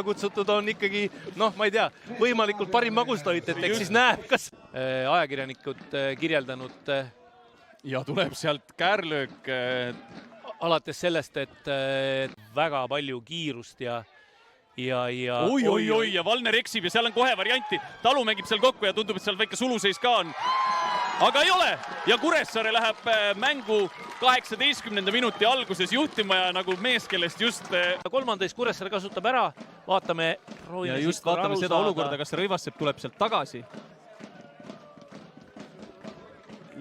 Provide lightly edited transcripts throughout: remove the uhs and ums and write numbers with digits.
kutsutud on ikkagi, ma ei tea, võimalikult parim magustoit, et eks siis näeb, kas ajakirjanikud kirjeldanud. Ja tuleb sealt käärlöök. Alates sellest, et väga palju kiirust ja Oi, ja Valner eksib ja seal on kohe varianti. Talu mängib seal kokku ja tundub, et seal väike suluseis ka on. Aga ei ole ja Kuressaare läheb mängu 18. minuti alguses juhtima ja nagu mees, kellest just... Kolmandaist Kuressaare kasutab ära, vaatame seda olukorda, kas Rõivassepp tuleb sealt tagasi.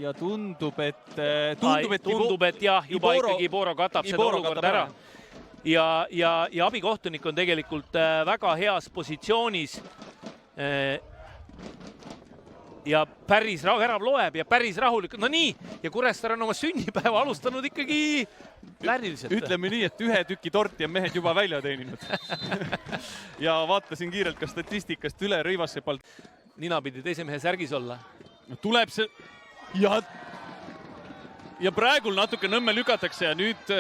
Ja tundub, et jah, juba ikkagi Iboro katab seda olukorda ära. Ja abikohtunik on tegelikult väga heas positsioonis ja päris värav loeb ja päris rahulik. No nii, ja Kuressaare on oma sünnipäeva alustanud ikkagi vääriliselt. Ütleme nii, et ühe tüki torti on mehed juba välja teeninud. Ja vaatasin kiirelt ka statistikast üle Rõivassepalt. Nina pidi teise mehe särgis olla. Tuleb see... Ja praegul natuke nõmme lükatakse ja nüüd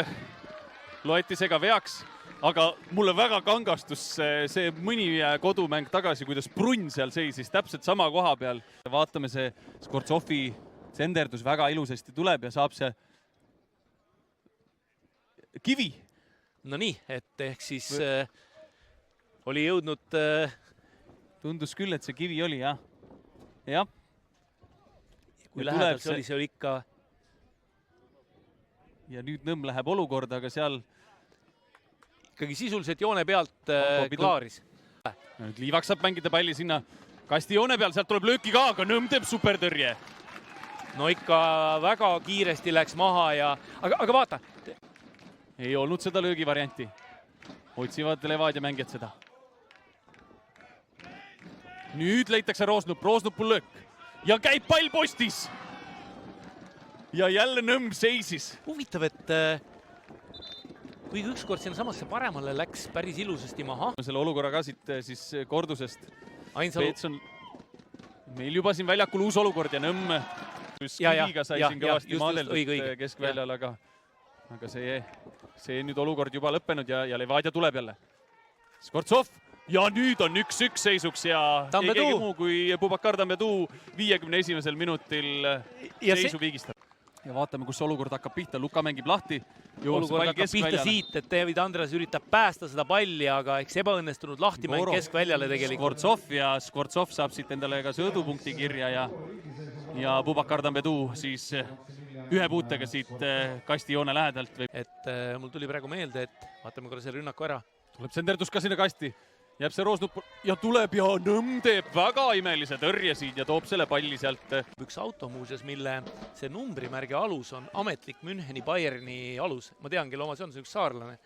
loeti see ka veaks, aga mulle väga kangastus see mõni kodumäng tagasi, kuidas Brunn seal seisis täpselt sama koha peal. Vaatame, see Skvortsovi senderdus väga ilusasti tuleb ja saab see kivi. No nii, et ehk siis oli jõudnud... Tundus küll, et see kivi oli, jah. Jah. Kui lähedal see oli ikka... Ja nüüd Nõmm läheb olukorda, aga seal... Ikkagi sisuliselt joone pealt klaaris. Nüüd Liivak saab mängida palli sinna kasti joone peal, sealt tuleb lööki ka, aga Nõmm teeb supertõrje. No ikka väga kiiresti läks maha ja... Aga vaata! Ei olnud seda löögi varianti. Otsivad Levadia mängijad seda. Nüüd leitakse Roosnupul löök. Ja käib pall postis. Ja jälle Nõmm seisis. Huvitav, et kui ükskord sinna samasse paremale läks päris ilusasti maha. Selle olukorra ka siit siis kordusest. Ainsalu. Meil juba siin väljakul uus olukord ja Nõmm kiviga sai siin kõvasti maadeldud keskväljal, aga see nüüd olukord juba lõppenud ja Levadia tuleb jälle. Skvortsov. Ja nüüd on 1-1 seisuks ja ei keegi muu kui Bubakar Tambedu 51. minutil seisu viigistab. Ja vaatame, kus olukord hakkab pihta. Luka mängib lahti. Olukord hakkab pihta siit, et David Andres üritab päästa seda palli, aga eks ebaõnnestunud lahti mäng keskväljale tegelikult. Skvortsov saab siit endale ka sõõdupunkti kirja ja Bubakar Tambedu siis ühe puutega siit kastijoone lähedalt. Et mul tuli praegu meelde, et vaatame korra selle rünnaku ära. Tuleb senderdus ka sinna kasti. Jääb see Roosnup ja tuleb ja Nõmm teeb väga imelise tõrje siin ja toob selle palli sealt. Üks auto muuseas, mille see numbrimärgi alus on ametlik Müncheni Bayerni alus. Ma tean, kelle oma see on, see üks saarlane.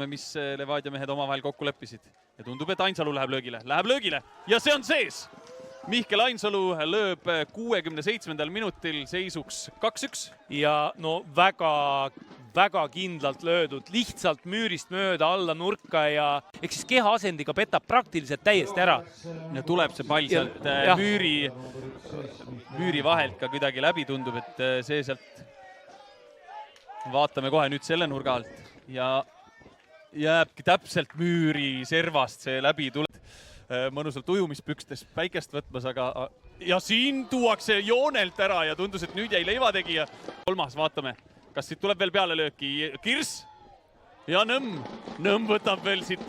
Mis Levadia mehed omavahel kokku leppisid. Ja tundub, et Ainsalu läheb löögile. Ja see on sees! Mihkel Ainsalu lööb 67. minutil seisuks 2-1. Ja no väga kindlalt löödud, lihtsalt müürist mööda alla nurka ja eks siis keha asendiga petab praktiliselt täiesti ära. Ja tuleb see pall sealt müüri vahelt ka kuidagi läbi, tundub, et see sealt vaatame kohe nüüd selle nurga alt ja jääbki täpselt müüri servast see läbi tuleb. Mõnusalt ujumispükstes päikest võtmas, aga ja siin tuuakse joonelt ära ja tundus, et nüüd jäi leivategija. Kolmas, vaatame, kas siit tuleb veel peale lööki. Kirs ja Nõmm võtab veel siit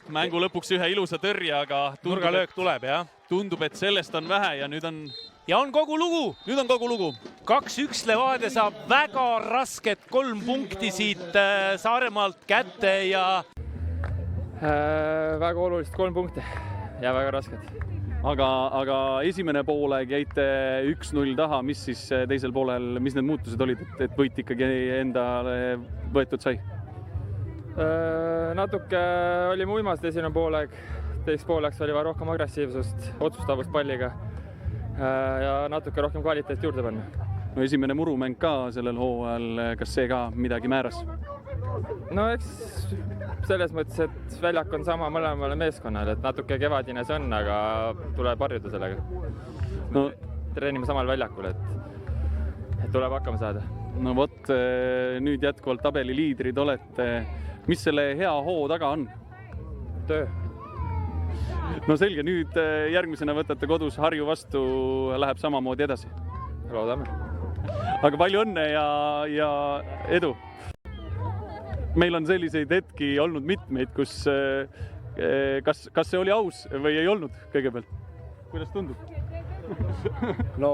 mängu lõpuks ühe ilusa tõrje, aga nurgalöök tuleb, jah. Tundub, et sellest on vähe ja nüüd on... Ja on kogu lugu. Nüüd on kogu lugu. 2-1 Levadia saab väga rasket 3 punkti siit Saaremaalt kätte ja... Väga olulist 3 punkti ja väga rasked. Aga esimene poolaeg jäite 1-0 taha, mis siis teisel poolel, mis need muutused olid, et võit ikkagi endale võetud sai? Natuke olime uimast esimene poolaeg, teiseks pooleks oli vaja rohkem agressiivsust, otsustavust palliga ja natuke rohkem kvaliteet juurde panna. No esimene murumäng ka sellel hooajal, kas see ka midagi määras? No eks selles mõttes, et väljak on sama mõlemale meeskonnal, et natuke kevadine see on, aga tuleb harjuda sellega. No, treenime samal väljakul, et tuleb hakkama saada. No vot, nüüd jätkuvalt tabeli liidrid olete. Mis selle hea hoo taga on? töö. No selge, nüüd järgmisena võtate kodus Harju vastu, läheb samamoodi edasi. Loodame. Aga palju õnne ja edu. Meil on selliseid hetki olnud mitmeid, kus kas see oli aus või ei olnud kõigepealt? Kuidas tundub? No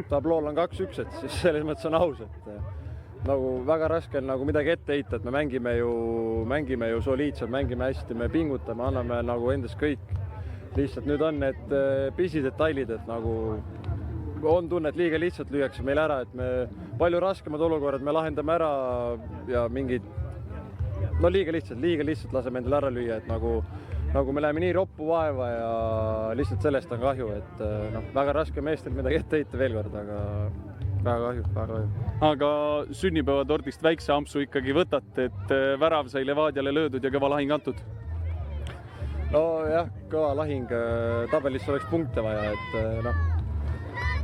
tablool on 2-1, et siis selles mõttes on aus, et nagu väga raske on nagu midagi ette heita, et me mängime ju soliidselt, mängime hästi, me pingutame, anname nagu endast kõik. Lihtsalt nüüd on need pisidetailid, et nagu on tunne, et liiga lihtsalt lüüakse meil ära, et me palju raskemad olukorrad me lahendame ära ja mingid liiga lihtsalt laseme endale ära lüüa, et nagu me läheme nii roppu vaeva ja lihtsalt sellest on kahju, et väga raske meestel midagi ette heita veel kord, aga väga kahju. Aga sünnipäevatordist väikse ampsu ikkagi võtate, et värav sai Levadiale löödud ja kõva lahing antud? No jah, kõva lahing, tabelisse oleks punkte vaja, et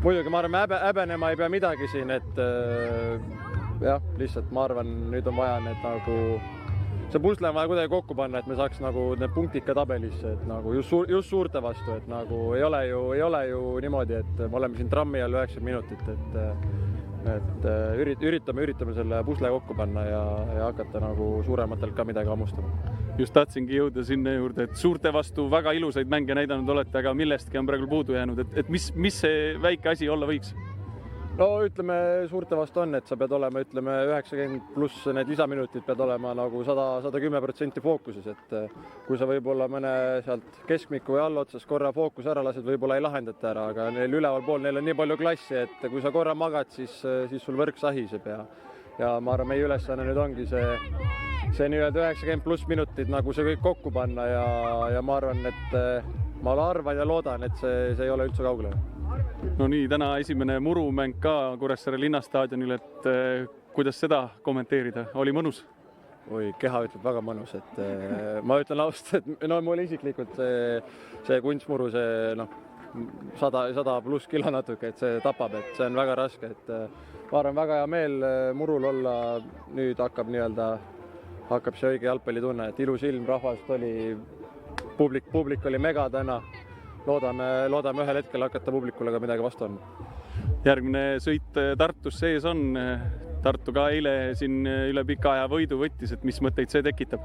muidugi ma arvan, häbenema ei pea midagi siin, et jah, lihtsalt ma arvan, nüüd on vaja need nagu see pusle on vaja kuidagi kokku panna, et me saaks nagu need punktid ka tabelisse, et nagu just suurte vastu, et nagu ei ole ju niimoodi, et me oleme siin trammi all 90 minutit, et üritame selle pusle kokku panna ja hakata nagu suurematelt ka midagi hammustama. Just tahtsingi jõuda sinna juurde, et suurte vastu väga ilusaid mänge näidanud olete, aga millestki on praegu puudu jäänud, et mis see väike asi olla võiks? No ütleme, suurte vastu on, et sa pead olema, 90 pluss need lisaminutid pead olema nagu 110% fookuses, et kui sa võib-olla mõne sealt keskmiku või allotsas korra fookus ära lased, võib-olla ei lahendata ära, aga neil üleval pool, neil on nii palju klassi, et kui sa korra magad, siis sul võrk sahiseb ja ma arvan, meie ülesanne nüüd ongi see nii-öelda 90 pluss minutid nagu see kõik kokku panna ja ma arvan, et ma arvan ja loodan, et see ei ole üldse kaugele. No nii, täna esimene murumäng ka Kuressaare linnastaadionil, et kuidas seda kommenteerida? Oli mõnus? Oi, keha ütleb väga mõnus, et ma ütlen ausalt, et mulle isiklikult see kunstmuru, see 100 pluss kilo natuke, et see tapab, et see on väga raske, et ma arvan, väga hea meel murul olla, nüüd hakkab see õige jalgpallitunne, et ilus ilm, rahvast oli, publik oli mega täna. Loodame ühel hetkel hakata publikule ka midagi vastu andma. Järgmine sõit Tartus sees on. Tartu ka eile siin üle pika aja võidu võttis, et mis mõtteid see tekitab?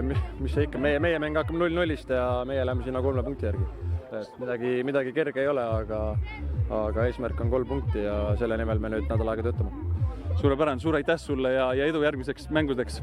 Mis see ikka, meie mäng hakkab 0-0-st ja meie läheme sinna 3 punkti järgi. Midagi kerge ei ole, aga eesmärk on 3 punkti ja selle nimel me nüüd nädal aega töötame. Suurepärane, suur aitäh sulle ja edu järgmiseks mängudeks!